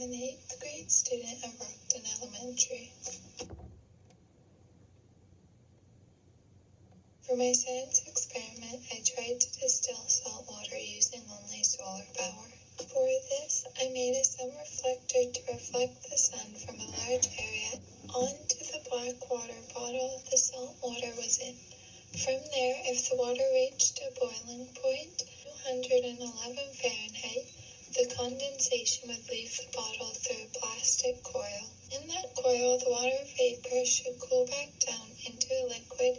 I'm an 8th grade student at Rockton Elementary. For my science experiment, I tried to distill salt water using only solar power. For this, I made a sun reflector to reflect the sun from a large area onto the black water bottle the salt water was in. From there, if the water reached a boiling point, 211 Fahrenheit, the condensation would leave the bottle through a plastic coil. In that coil, the water vapor should cool back down into a liquid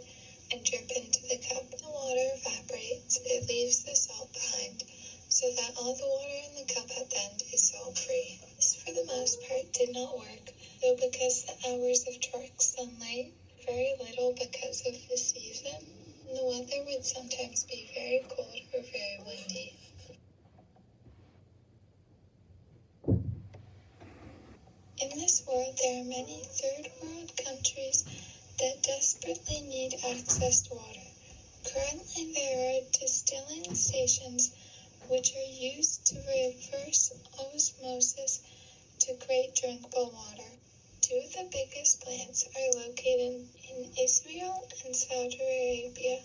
and drip into the cup. The water evaporates, it leaves the salt behind, so that all the water in the cup at the end is salt-free. This, for the most part, did not work, though because the hours of direct sunlight were very little because of the season, and the weather would sometimes be very cold or very windy. In this world, there are many third-world countries that desperately need access to water. Currently, there are distilling stations which are used to reverse osmosis to create drinkable water. Two of the biggest plants are located in Israel and Saudi Arabia,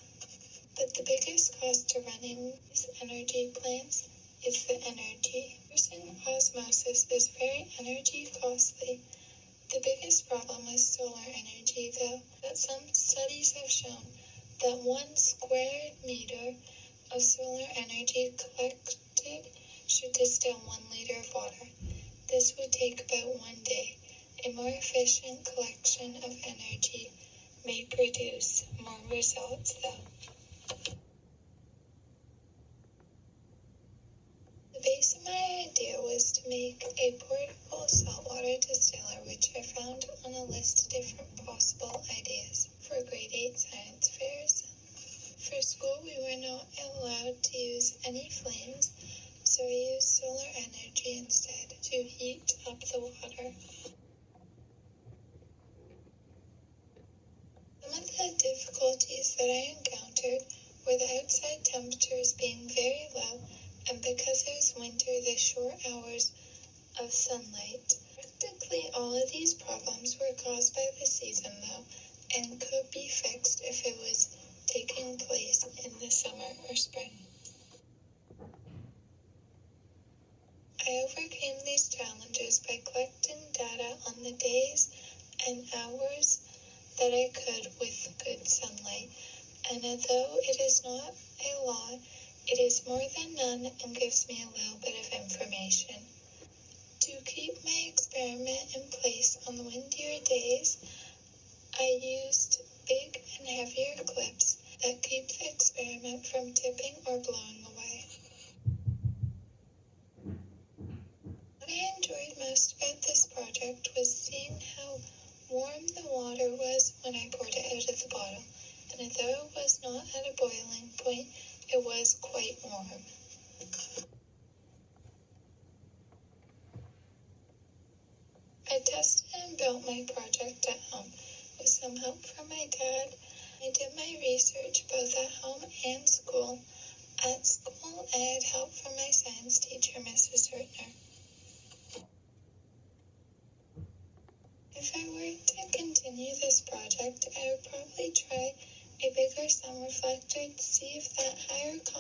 but the biggest cost to running these energy plants is the energy. Reversing osmosis is very energy costly. The biggest problem with solar energy, though, that some studies have shown that 1 square meter of solar energy collected should distill 1 liter of water. This would take about 1 day. A more efficient collection of energy may produce more results, though. The base of my idea was to make a portable saltwater distiller, which I found on a list of different possible ideas for grade 8 science fairs. For school, we were not allowed to use any flames, so I used solar energy instead to heat up the water. Some of the difficulties that I encountered were the outside temperatures being very low, and because it was winter, the short hours of sunlight. Practically all of these problems were caused by the season, though, and could be fixed if it was taking place in the summer or spring. I overcame these challenges by collecting data on the days and hours that I could with good sunlight, and although it is not a law, it is more than none and gives me a little bit of information. To keep my experiment in place on the windier days, I used big and heavier clips that keep the experiment from tipping or blowing away. What I enjoyed most about this project was seeing how warm the water was when I poured it out of the bottle, and although it was not at a boiling point, it was quite warm. I tested and built my project at home with some help from my dad. I did my research both at home and school. At school, I had help from my science teacher, Mrs. Rutner. If I were to continue this project, I would probably try a bigger sun reflector to see if that higher concept